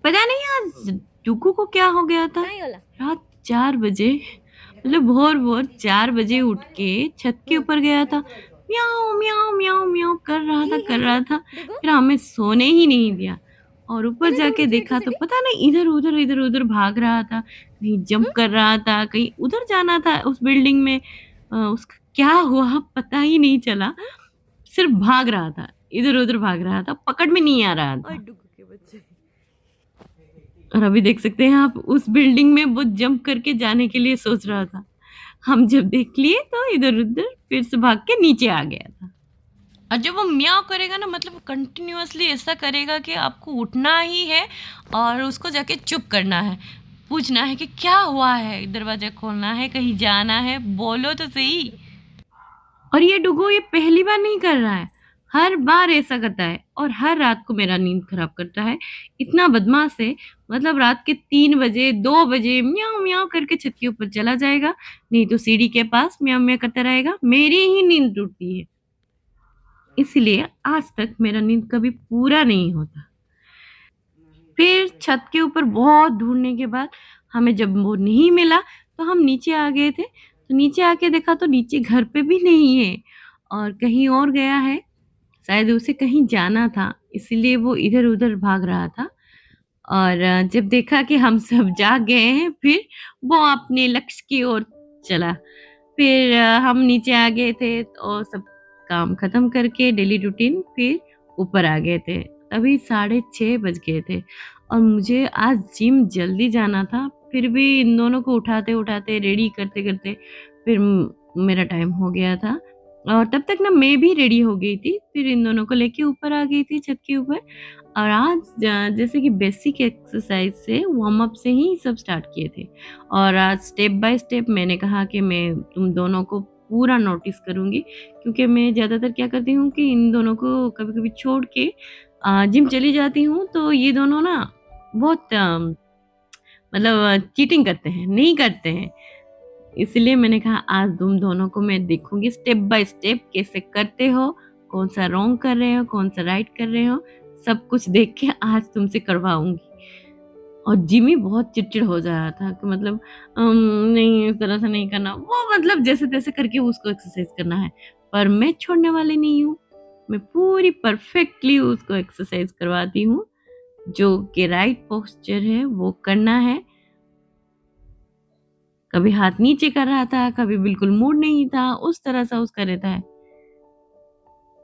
पता नहीं आज टुकू को क्या हो गया था। काय होला? रात 4 बजे मतलब भोर-भोर 4 बजे उठ के छत के ऊपर गया था। म्याऊँ, म्याऊँ, म्याऊँ, म्याऊँ कर रहा था। डुगू फिर हमें सोने ही नहीं दिया और ऊपर त्याला जाके तेवढीच देखा तो क्युरिओसिटी? पता नहीं इधर-उधर भाग रहा था। कहीं जंप कर रहा था, कहीं उधर जाना था उस बिल्डिंग में। उसका क्या हुआ पता ही नहीं चला। सिर्फ़ भाग रहा था, इधर-उधर भाग रहा था, पकड़ में नहीं आ रहा और था। डुगू के बच्चे। और अभी देख सकते हैं आप उस बिल्डिंग में वो जंप करके जाने के लिए सोच रहा था। हम जब देख लिए तो इधर-उधर फिर से भाग के नीचे आ गया था। और जब वो म्याऊँ करेगा ना मतलब कंटिन्यूअसली ऐसा करेगा कि आपको उठना ही है और उसको जाके चुप करना है। पूछना है कि क्या हुआ है? दरवाज़ा खोलना है, कहीं जाना है, बोलो तो सही। और ये डुगु ये पहली बार नहीं कर रहा है, हर बार ऐसा करता है और हर रात को मेरा नींद खराब करता है। इतना बदमाश है, मतलब रात के 3 बजे, 2 बजे म्याऊँ म्याऊँ करके छत के ऊपर चला जाएगा, नहीं तो सीढ़ी के पास म्याऊँ म्याऊँ करता रहेगा, मेरी ही नींद टूटती है। इसलिए आज तक मेरा नींद कभी पूरा नहीं होता। फिर छत के ऊपर बहुत ढूँढने के बाद हमें जब वो नहीं मिला, तो हम नीचे आ गए थे। तो नीचे आके देखा तो नीचे घर पे भी नहीं है और कहीं और गया है। शायद उसे कहीं जाना था, इसीलिए वो इधर-उधर भाग रहा था और जब देखा कि हम सब जाग गए हैं, फिर वो अपने लक्ष्य की ओर चला। फिर हम नीचे आ गए थे और सब काम खत्म करके डेली रूटीन फिर ऊपर आ गए थे। तभी 6:30 बज गए थे और मुझे आज जिम जल्दी जाना था, फिर भी इन दोनों को उठाते-उठाते, रेडी करते-करते फिर मेरा टाइम हो गया था और तब तक ना मैं भी रेडी हो गई थी। फिर इन दोनों को लेके ऊपर आ गई थी छत के ऊपर और आज जैसे कि बेसिक एक्सरसाइज से वार्म अप से ही सब स्टार्ट किए थे और आज स्टेप बाय स्टेप मैंने कहा कि मैं तुम दोनों को पूरा नोटिस करूँगी क्योंकि मैं ज़्यादातर क्या करती हूँ कि इन दोनों को कभी-कभी छोड़ के जिम चली जाती हूँ तो ये दोनों ना बहुत मतलब चीटिंग करते हैं, नहीं करते हैं। इसलिए मैंने कहा आज तुम दोनों को मैं देखूँगी स्टेप बाय स्टेप कैसे करते हो, कौन-सा रॉन्ग कर रहे हो, कौन-सा राइट कर रहे हो, सब कुछ देख के आज तुमसे करवाऊँगी। और जिमी बहुत चिड़चिड़ हो जा रहा था कि मतलब नहीं इस तरह से नहीं करना, वो मतलब जैसे-तैसे करके उसको एक्सरसाइज करना है। पर मैं छोड़ने वाली नहीं हूँ, मैं पूरी परफेक्टली उसको एक्सरसाइज करवाती हूँ, जो कि राइट पोस्चर है वो करना है। कभी हाथ नीचे कर रहा था, कभी बिल्कुल मूड नहीं था, उस तरह सा उसका रहता है।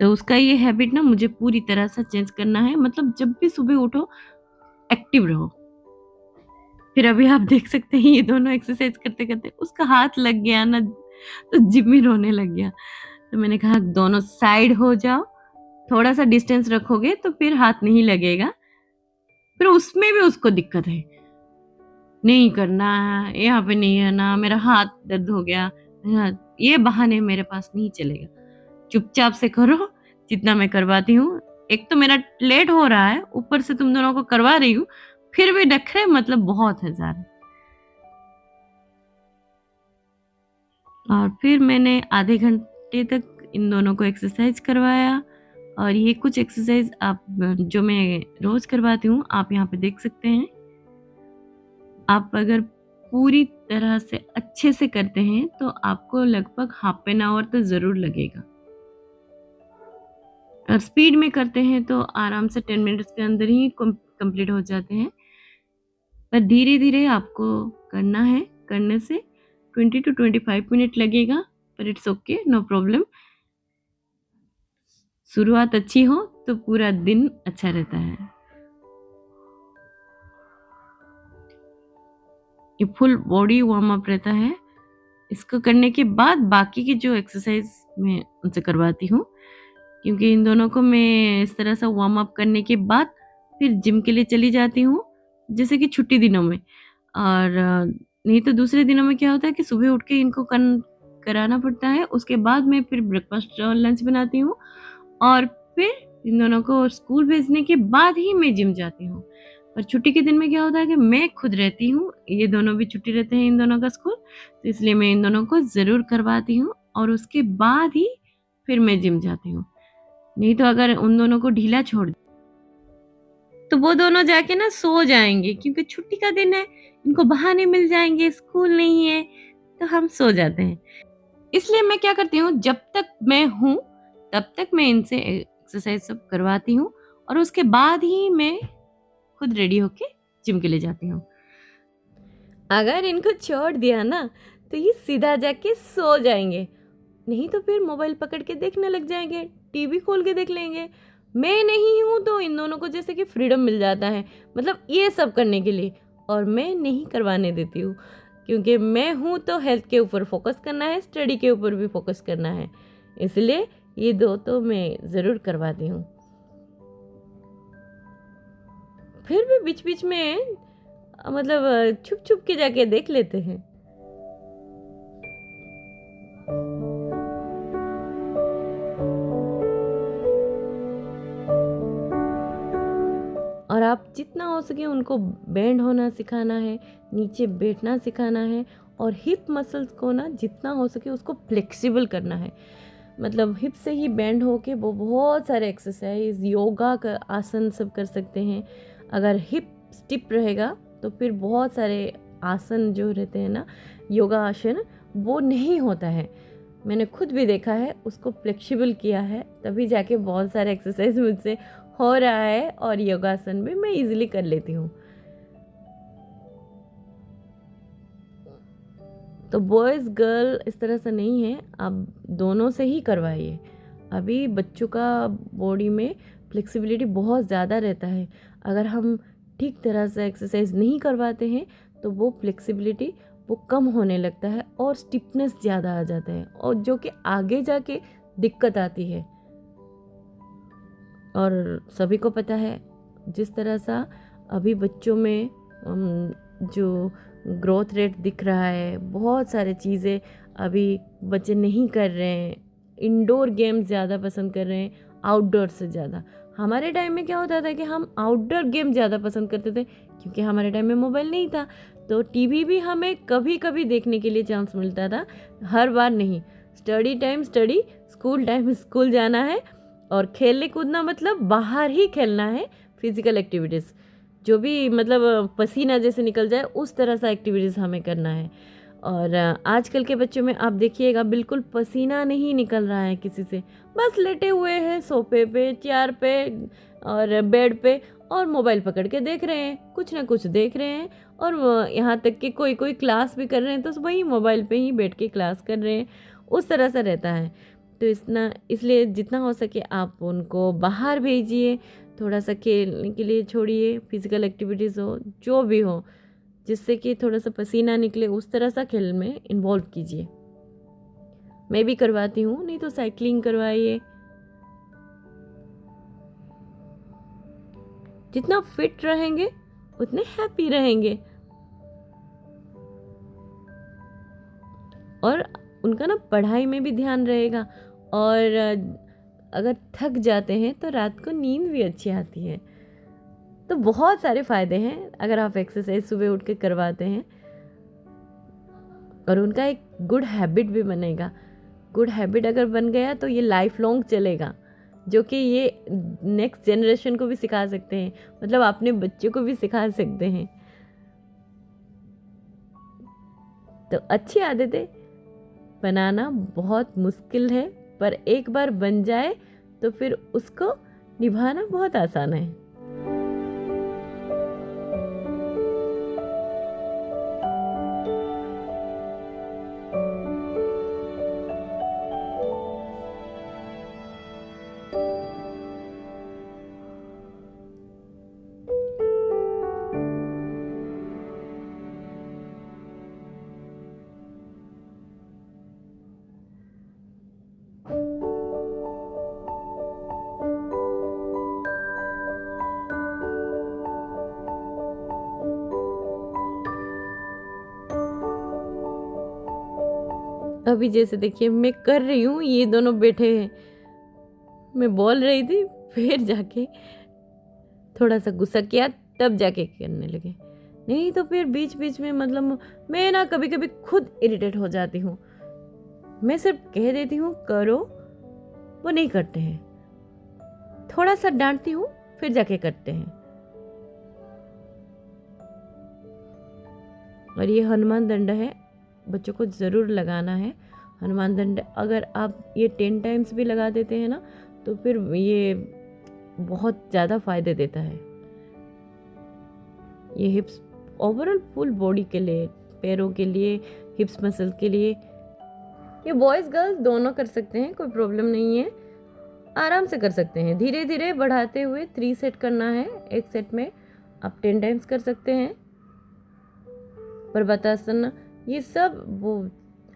तो उसका ये हैबिट ना मुझे पूरी तरह से चेंज करना है, मतलब जब भी सुबह उठो एक्टिव रहो। फिर अभी आप देख सकते हैं ये दोनों एक्सरसाइज करते-करते उसका हाथ लग गया ना, तो जिम्मी रोने लग गया। तो मैंने कहा दोनों साइड हो जाओ, थोड़ा-सा डिस्टेंस रखोगे तो फिर हाथ नहीं लगेगा। फिर उसमें भी उसको दिक्कत है। नहीं करना, यहाँ पे नहीं रहना, मेरा हाथ दर्द हो गया। ये बहाने मेरे पास नहीं चलेगा। चुपचाप से करो जितना मैं करवाती हूँ। एक तो मेरा लेट हो रहा है, ऊपर से तुम दोनों को करवा रही हूँ, फिर भी नखरे मतलब बहुत है ज़्यादा। और फिर मैंने आधे घंटे तक इन दोनों को एक्सरसाइज करवाया और ये कुछ एक्सरसाइज आप जो मैं रोज़ करवाती हूँ, आप यहाँ पे देख सकते हैं। आप अगर पूरी तरह से अच्छे से करते हैं, तो आपको लगभग हाफ एन आवर तो ज़रूर लगेगा। और स्पीड में करते हैं तो आराम से 10 मिनट्स के अंदर ही कंप्लीट हो जाते हैं। पर धीरे-धीरे आपको करना है, करने से 20 टू 25 मिनट लगेगा, पर इट्स ओके, नो प्रॉब्लम। शुरुआत अच्छी हो तो पूरा दिन अच्छा रहता है। ये फुल बॉडी वार्म अप रहता है। इसको करने के बाद बाकी की जो एक्सरसाइज मैं उनसे करवाती हूँ, क्योंकि इन दोनों को मैं इस तरह से वार्म अप करने के बाद फिर जिम के लिए चली जाती हूँ, जैसे कि छुट्टी दिनों में। और नहीं तो दूसरे दिनों में क्या होता है कि सुबह उठ के इनको कराना पड़ता है, उसके बाद मैं फिर ब्रेकफ़ास्ट और लंच बनाती हूँ और फिर इन दोनों को स्कूल भेजने के बाद ही मैं जिम जाती हूँ। और छुट्टी के दिन में क्या होता है कि मैं खुद रहती हूँ, ये दोनों भी छुट्टी रहते हैं इन दोनों का स्कूल, तो इसलिए मैं इन दोनों को ज़रूर करवाती हूँ और उसके बाद ही फिर मैं जिम जाती हूँ। नहीं तो अगर उन दोनों को ढीला छोड़ तो वो दोनों जाके ना सो जाएँगे क्योंकि छुट्टी का दिन है, इनको बहाने मिल जाएँगे, स्कूल नहीं है, तो हम सो जाते हैं। इसलिए मैं क्या करती हूँ, जब तक मैं हूँ, तब तक मैं इनसे एक्सरसाइज़ सब करवाती हूँ और उसके बाद ही मैं खुद रेडी होके जिम के लिए जाती हूँ। अगर इनको छोड़ दिया ना, तो ये सीधा जाके सो जाएँगे, नहीं तो फिर मोबाइल पकड़ के देखने लग जाएँगे, टीवी खोल के देख लेंगे। मैं नहीं हूँ तो इन दोनों को जैसे कि फ्रीडम मिल जाता है, मतलब ये सब करने के लिए, और मैं नहीं करवाने देती हूँ, क्योंकि मैं हूँ तो हेल्थ के ऊपर फोकस करना है, स्टडी के ऊपर भी फोकस करना है, इसलिए ये 2 तो मैं ज़रूर करवाती हूँ। फिर भी बीच-बीच में मतलब छुप-छुप के जाके देख लेते हैं। और आप जितना हो सके उनको बेंड होना सिखाना है, नीचे बैठना सिखाना है, और हिप मसल्स को ना जितना हो सके उसको फ्लेक्सिबल करना है। मतलब हिप से ही बेंड होके वो बहुत सारे एक्सरसाइज, योगा का आसन सब कर सकते हैं। अगर हिप स्टिप रहेगा तो फिर बहुत सारे आसन जो रहते हैं ना, योगा आसन, वो नहीं होता है। मैंने खुद भी देखा है, उसको फ्लेक्सिबल किया है, तभी जाके बहुत सारे एक्सरसाइज मुझसे हो रहा है, और योगासन भी मैं इजीली कर लेती हूँ। तो बॉयज़ गर्ल इस तरह से नहीं है, आप दोनों से ही करवाइए। अभी बच्चों का बॉडी में फ्लेक्सिबिलिटी बहुत ज़्यादा रहता है। अगर हम ठीक तरह से एक्सरसाइज नहीं करवाते हैं तो वो फ्लेक्सिबिलिटी वो कम होने लगता है और स्टिफनेस ज़्यादा आ जाता है, और जो कि आगे जाके दिक्कत आती है। और सभी को पता है जिस तरह सा अभी बच्चों में जो ग्रोथ रेट दिख रहा है, बहुत सारे चीज़ें अभी बच्चे नहीं कर रहे हैं, इंडोर गेम ज़्यादा पसंद कर रहे हैं आउटडोर से ज़्यादा। हमारे टाइम में क्या होता था कि हम आउटडोर गेम ज़्यादा पसंद करते थे, क्योंकि हमारे टाइम में मोबाइल नहीं था, तो टीवी भी हमें कभी कभी देखने के लिए चांस मिलता था, हर बार नहीं। Study time study, school time school जाना है, और खेलने कूदना मतलब बाहर ही खेलना है, फिजिकल एक्टिविटीज़ जो भी मतलब पसीना जैसे निकल जाए उस तरह सा एक्टिविटीज़ हमें करना है। और आजकल के बच्चों में आप देखिएगा बिल्कुल पसीना नहीं निकल रहा है किसी से, बस लेटे हुए हैं सोफे पे, चेयर पे और बेड पे, और मोबाइल पकड़ के देख रहे हैं, कुछ ना कुछ देख रहे हैं, और यहाँ तक कि कोई कोई क्लास भी कर रहे हैं तो वही मोबाइल पे ही बैठ के क्लास कर रहे हैं, उस तरह से रहता है। तो इसलिए जितना हो सके आप उनको बाहर भेजिए, थोड़ा सा खेलने के लिए छोड़िए, फिजिकल एक्टिविटीज़ हो जो भी हो, जिससे कि थोड़ा सा पसीना निकले, उस तरह सा खेल में इन्वॉल्व कीजिए। मैं भी करवाती हूँ, नहीं तो साइकिलिंग करवाइए। जितना फिट रहेंगे उतने हैप्पी रहेंगे, और उनका ना पढ़ाई में भी ध्यान रहेगा, और अगर थक जाते हैं तो रात को नींद भी अच्छी आती है। तो बहुत सारे फ़ायदे हैं अगर आप एक्सरसाइज सुबह उठ के करवाते हैं, और उनका एक गुड हैबिट भी बनेगा। गुड हैबिट अगर बन गया तो ये लाइफ लॉन्ग चलेगा, जो कि ये नेक्स्ट जनरेशन को भी सिखा सकते हैं, मतलब अपने बच्चों को भी सिखा सकते हैं। तो अच्छी आदतें बनाना बहुत मुश्किल है, पर एक बार बन जाए तो फिर उसको निभाना बहुत आसान है। अभी जैसे देखिए मैं कर रही हूँ, ये दोनों बैठे हैं, मैं बोल रही थी, फिर जाके थोड़ा सा गुस्सा किया, तब जाके करने लगे। नहीं तो फिर बीच बीच में मतलब मैं ना कभी कभी खुद इरिटेट हो जाती हूँ। मैं सिर्फ कह देती हूँ करो, वो नहीं करते हैं, थोड़ा सा डांटती हूँ, फिर जाके करते हैं। और ये हनुमान दंड है, बच्चों को ज़रूर लगाना है हनुमान दंड। अगर आप ये 10 टाइम्स भी लगा देते हैं ना तो फिर ये बहुत ज़्यादा फ़ायदे देता है। ये हिप्स ओवरऑल फुल बॉडी के लिए, पैरों के लिए, हिप्स मसल के लिए, ये बॉयज़ गर्ल्स दोनों कर सकते हैं, कोई प्रॉब्लम नहीं है, आराम से कर सकते हैं। धीरे धीरे बढ़ाते हुए 3 सेट करना है, एक सेट में आप 10 टाइम्स कर सकते हैं। पर्वतासन ये सब वो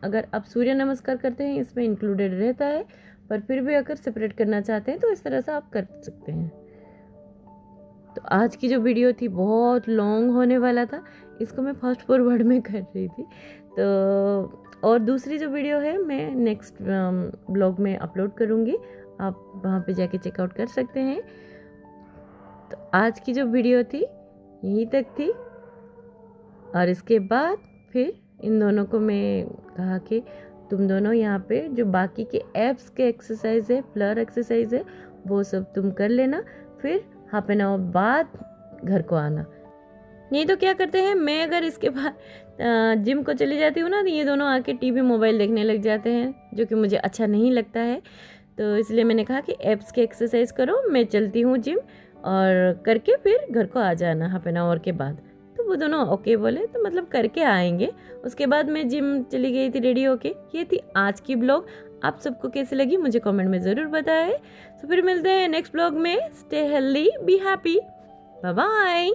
अगर आप सूर्य नमस्कार करते हैं इसमें इंक्लूडेड रहता है, पर फिर भी अगर सेपरेट करना चाहते हैं तो इस तरह से आप कर सकते हैं। तो आज की जो वीडियो थी बहुत लॉन्ग होने वाला था, इसको मैं फास्ट फॉरवर्ड में कर रही थी। तो और दूसरी जो वीडियो है मैं नेक्स्ट ब्लॉग में अपलोड करूँगी, आप वहाँ पे जाके चेकआउट कर सकते हैं। तो आज की जो वीडियो थी यहीं तक थी, और इसके बाद फिर इन दोनों को मैं कहा कि तुम दोनों यहाँ पे जो बाकी के एब्स के एक्सरसाइज है, फ्लर एक्सरसाइज है, वो सब तुम कर लेना, फिर हाफ एन आवर बाद घर को आना। नहीं तो क्या करते हैं, मैं अगर इसके बाद जिम को चली जाती हूँ ना तो ये दोनों आके टीवी मोबाइल देखने लग जाते हैं, जो कि मुझे अच्छा नहीं लगता है। तो इसलिए मैंने कहा कि एब्स के एक्सरसाइज करो, मैं चलती हूँ जिम, और करके फिर घर को आ जाना हाफ एन आवर के बाद। तो वो दोनों ओके बोले, तो मतलब करके आएंगे। उसके बाद मैं जिम चली गई थी रेडी होके। ये थी आज की ब्लॉग, आप सबको कैसी लगी मुझे कमेंट में ज़रूर बताएं। तो फिर मिलते हैं नेक्स्ट ब्लॉग में। Stay healthy, be happy, bye bye.